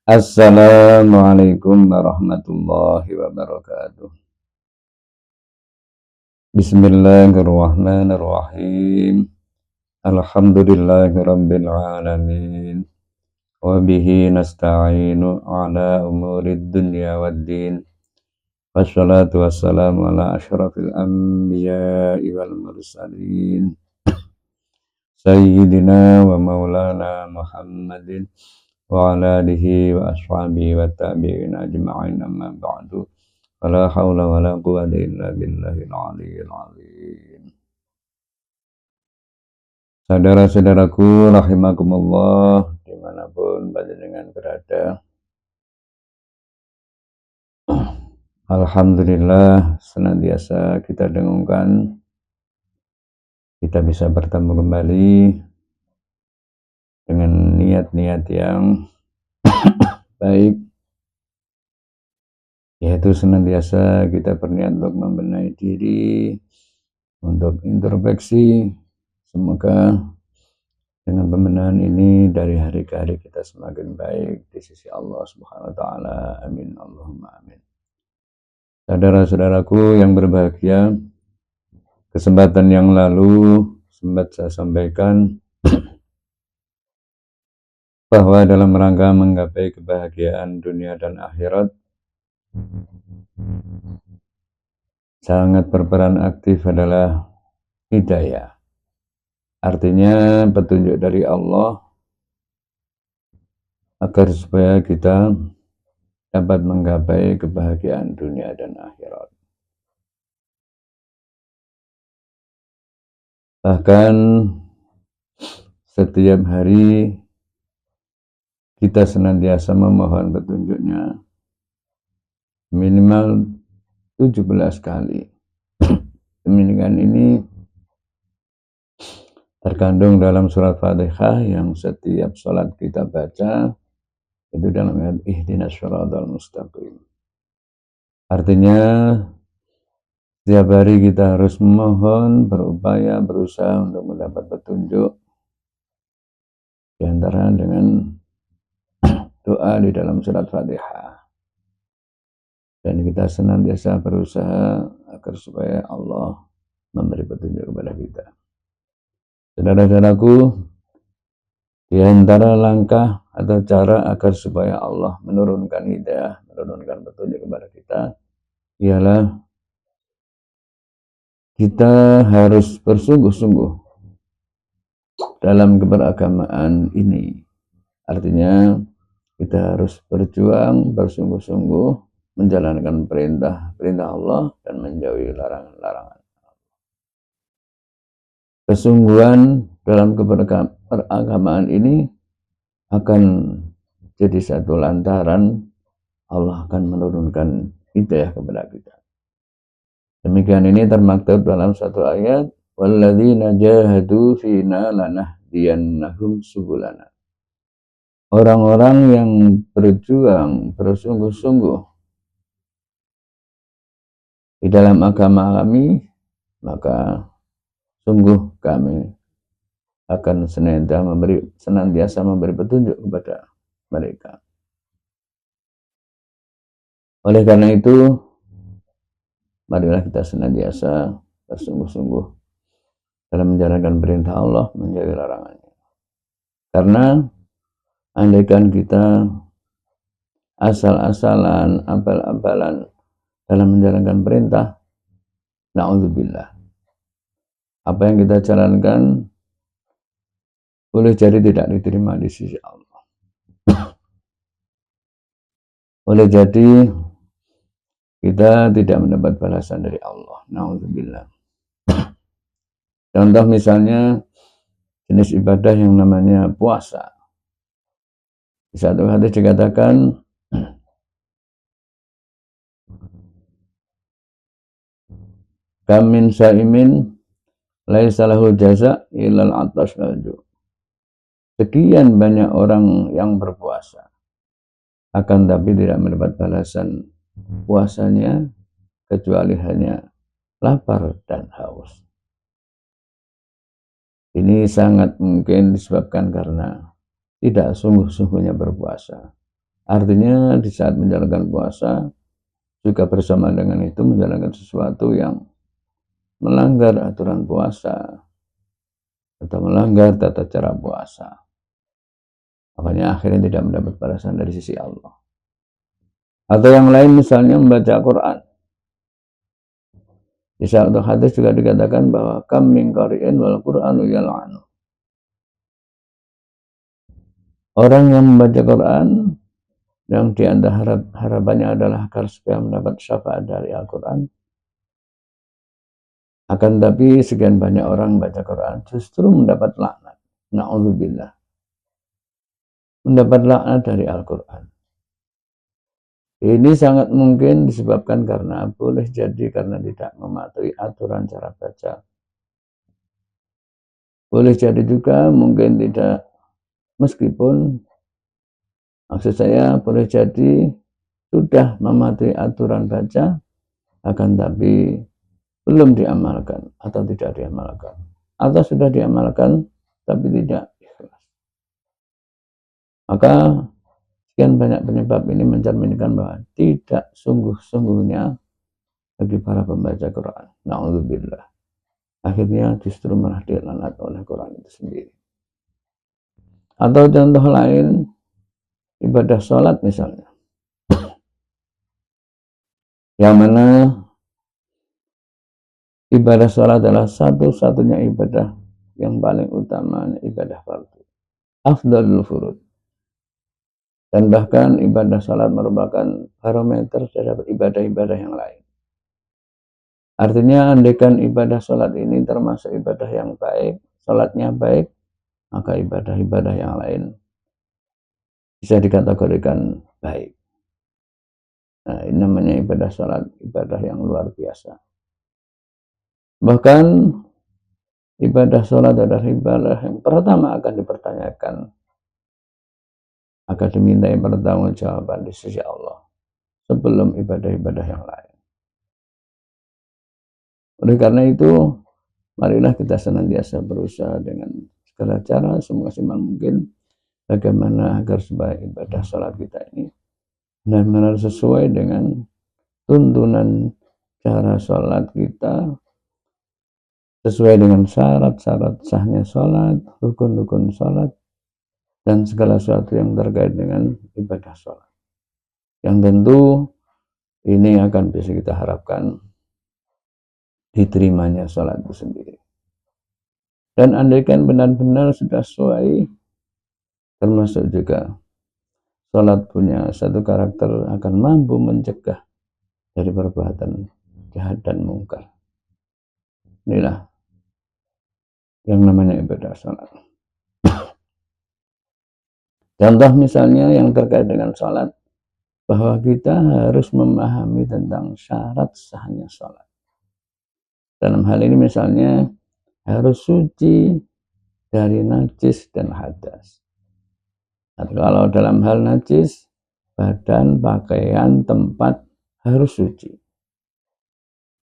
Assalamualaikum warahmatullahi wabarakatuh. Bismillahirrahmanirrahim. Alhamdulillahi rabbil alamin. Wa bihi nasta'inu ala umurid dunya waddin. Wassalatu wassalamu ala asyrafil anbiya'i wal mursalin. Sayyidina wa maulana Muhammadin wa ala alihi wa ashabihi wa tabi'in ajma'in amma ba'du. Wala haula wala quwwata illa billahil aliyyil azim. Saudara-saudaraku rahimakumullah dimanapun panjenengan berada. Alhamdulillah senantiasa kita dengungkan kita bisa bertemu kembali dengan niat-niat yang baik, yaitu senantiasa kita berniat untuk membenahi diri, untuk introspeksi. Semoga dengan pembenahan ini dari hari ke hari kita semakin baik di sisi Allah Subhanahu wa taala. Amin Allahumma amin. Saudara-saudaraku yang berbahagia, kesempatan yang lalu sempat saya sampaikan bahwa dalam rangka menggapai kebahagiaan dunia dan akhirat sangat berperan aktif adalah hidayah. Artinya petunjuk dari Allah agar supaya kita dapat menggapai kebahagiaan dunia dan akhirat. Bahkan setiap hari kita senantiasa memohon petunjuknya minimal 17 kali. Demikian ini terkandung dalam surat Fatihah yang setiap sholat kita baca, itu dalam ayat ihdinas syiratal mustaqim. Artinya setiap hari kita harus memohon, berupaya, berusaha untuk mendapat petunjuk, di antara dengan doa di dalam surat Fatihah. Dan kita senantiasa berusaha agar supaya Allah memberi petunjuk kepada kita. Saudara-saudaraku, di antara langkah atau cara agar supaya Allah menurunkan hidayah, menurunkan petunjuk kepada kita, ialah kita harus bersungguh-sungguh dalam keberagamaan ini. Artinya kita harus berjuang bersungguh-sungguh menjalankan perintah Allah dan menjauhi larangan-larangan. Kesungguhan dalam keberagamaan ini akan jadi satu lantaran Allah akan menurunkan hidayah kepada kita. Demikian ini termaktub dalam satu ayat, walladzina jahadu fina lanahdiyannahum subulana. Orang-orang yang berjuang bersungguh-sungguh di dalam agama kami, maka sungguh kami akan senantiasa memberi petunjuk kepada mereka. Oleh karena itu, marilah kita senantiasa bersungguh-sungguh dalam menjalankan perintah Allah, menjauhi larangannya. Karena andaikan kita asal-asalan, abal-abalan dalam menjalankan perintah, na'udzubillah, apa yang kita jalankan boleh jadi tidak diterima di sisi Allah. Boleh jadi kita tidak mendapat balasan dari Allah. Na'udzubillah. Contoh misalnya jenis ibadah yang namanya puasa. Di satu hadis dikatakan kam min saimin laisa lahu jaza illal atash wal ju'. Sekian banyak orang yang berpuasa akan tapi tidak mendapat balasan puasanya kecuali hanya lapar dan haus. Ini sangat mungkin disebabkan karena tidak sungguh-sungguhnya berpuasa. Artinya di saat menjalankan puasa juga bersama dengan itu menjalankan sesuatu yang melanggar aturan puasa atau melanggar tata cara puasa. Makanya akhirnya tidak mendapat balasan dari sisi Allah. Atau yang lain misalnya membaca Quran. Di satu hadis juga dikatakan bahwa kam min qari'in wal Qur'anu yal'anu. Orang yang membaca Quran yang di antara harapannya adalah agar supaya mendapat syafaat dari Al-Quran. Akan tapi sekian banyak orang membaca Quran justru mendapat laknat. Na'udzubillah. Mendapat laknat dari Al-Quran. Ini sangat mungkin disebabkan karena boleh jadi karena tidak mematuhi aturan cara baca. Boleh jadi juga mungkin tidak, meskipun maksud saya boleh jadi sudah mematuhi aturan baca, akan tapi belum diamalkan atau tidak diamalkan. Atau sudah diamalkan tapi tidak ikhlas. Maka sekian banyak penyebab ini mencerminkan bahwa tidak sungguh-sungguhnya bagi para pembaca Quran. Na'udzubillah. Akhirnya justru malah dilaknat oleh Quran itu sendiri. Atau contoh lain, ibadah sholat misalnya. Yang mana ibadah sholat adalah satu-satunya ibadah yang paling utama, ibadah fardu. Afdalul furud. Dan bahkan ibadah sholat merupakan barometer terhadap ibadah-ibadah yang lain. Artinya andaikan ibadah sholat ini termasuk ibadah yang baik, sholatnya baik, maka ibadah-ibadah yang lain bisa dikategorikan baik. Nah, ini namanya ibadah sholat, ibadah yang luar biasa. Bahkan ibadah sholat adalah ibadah yang pertama akan dipertanyakan, akan dimintai pertanggungjawaban di sisi Allah sebelum ibadah-ibadah yang lain. Oleh karena itu, marilah kita senantiasa berusaha dengan segala cara semaksimal mungkin bagaimana agar supaya ibadah sholat kita ini benar-benar sesuai dengan tuntunan cara sholat kita, sesuai dengan syarat-syarat sahnya sholat, rukun-rukun sholat, dan segala sesuatu yang terkait dengan ibadah sholat. Yang tentu ini akan bisa kita harapkan diterimanya sholat itu sendiri. Dan andaikan benar-benar sudah sesuai, termasuk juga sholat punya satu karakter akan mampu mencegah dari perbuatan jahat dan mungkar. Inilah yang namanya ibadah sholat. Contoh misalnya yang terkait dengan sholat, bahwa kita harus memahami tentang syarat sahnya sholat. Dalam hal ini misalnya harus suci dari najis dan hadas. Atau kalau dalam hal najis, badan, pakaian, tempat harus suci.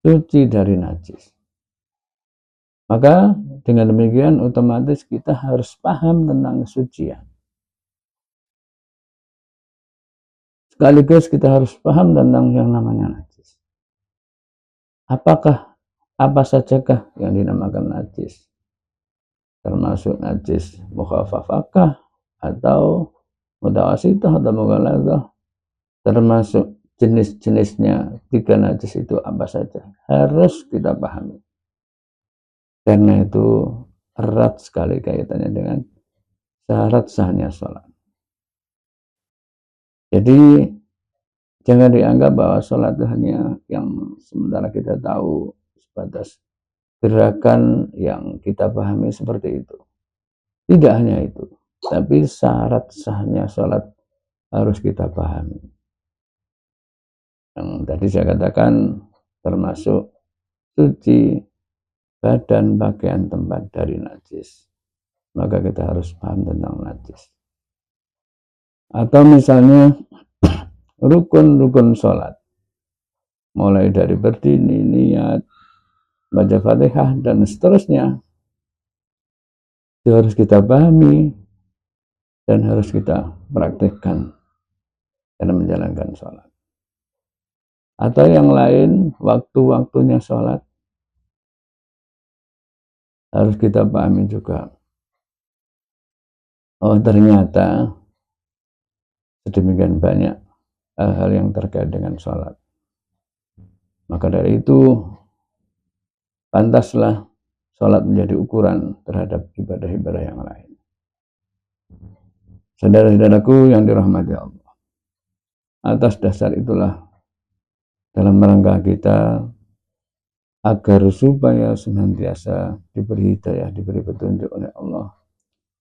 Suci dari najis. Maka dengan demikian otomatis kita harus paham tentang kesucian. Sekaligus kita harus paham tentang yang namanya najis. Apa sajakah yang dinamakan najis? Termasuk najis mukhafafakah atau mutawasithah atau mughaladzah, termasuk jenis-jenisnya. Tiga najis itu apa saja harus kita pahami, karena itu erat sekali kaitannya dengan syarat sahnya sholat. Jadi jangan dianggap bahwa sholat itu hanya yang sementara kita tahu sebatas gerakan yang kita pahami seperti itu. Tidak hanya itu, tapi syarat sahnya sholat harus kita pahami. Yang tadi saya katakan termasuk suci badan, pakaian, tempat dari najis. Maka kita harus paham tentang najis. Atau misalnya rukun-rukun sholat, mulai dari berdiri, niat, baca Fatihah, dan seterusnya, itu harus kita pahami dan harus kita praktekkan dalam menjalankan sholat. Atau yang lain, waktu-waktunya sholat harus kita pahami juga. Oh, ternyata sedemikian banyak hal-hal yang terkait dengan sholat. Maka dari itu, pantaslah sholat menjadi ukuran terhadap ibadah-ibadah yang lain. Saudara-saudaraku yang dirahmati Allah, atas dasar itulah dalam rangka kita agar supaya senantiasa diberi hidayah, diberi petunjuk oleh Allah,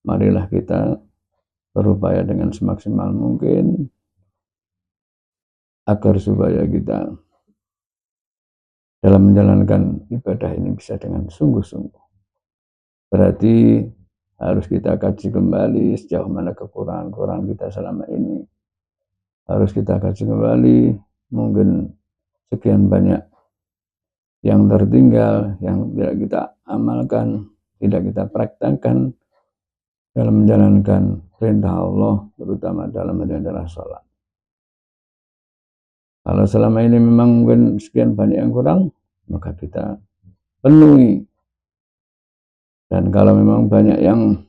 marilah kita berupaya dengan semaksimal mungkin agar supaya kita dalam menjalankan ibadah ini bisa dengan sungguh-sungguh. Berarti harus kita kaji kembali sejauh mana kekurangan-kekurangan kita selama ini. Harus kita kaji kembali mungkin sekian banyak yang tertinggal, yang tidak kita amalkan, tidak kita praktekkan dalam menjalankan perintah Allah, terutama dalam menjalankan sholat. Kalau selama ini memang mungkin sekian banyak yang kurang, maka kita penuhi. Dan kalau memang banyak yang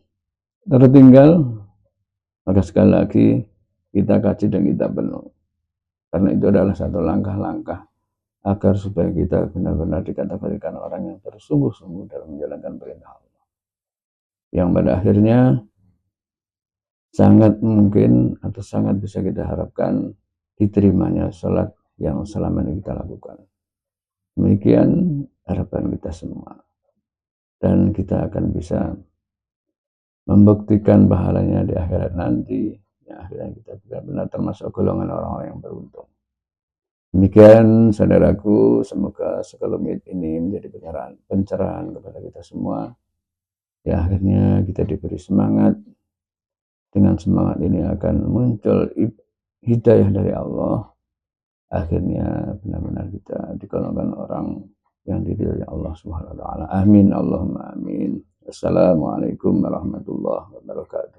tertinggal, maka sekali lagi kita kaji dan kita penuhi. Karena itu adalah satu langkah-langkah agar supaya kita benar-benar dikategorikan orang yang bersungguh-sungguh dalam menjalankan perintah Allah. Yang pada akhirnya sangat mungkin atau sangat bisa kita harapkan diterimanya sholat yang selama ini kita lakukan. Demikian harapan kita semua. Dan kita akan bisa membuktikan pahalanya di akhirat nanti. Yang akhirnya kita benar-benar termasuk golongan orang-orang yang beruntung. Demikian saudaraku, semoga sekelumit ini menjadi pencerahan kepada kita semua. Ya akhirnya kita diberi semangat. Dengan semangat ini akan muncul hidayah dari Allah. Akhirnya benar-benar kita digolongkan orang yang diridhoi Allah Subhanahu wa taala. Amin Allahumma amin. Assalamualaikum warahmatullahi wabarakatuh.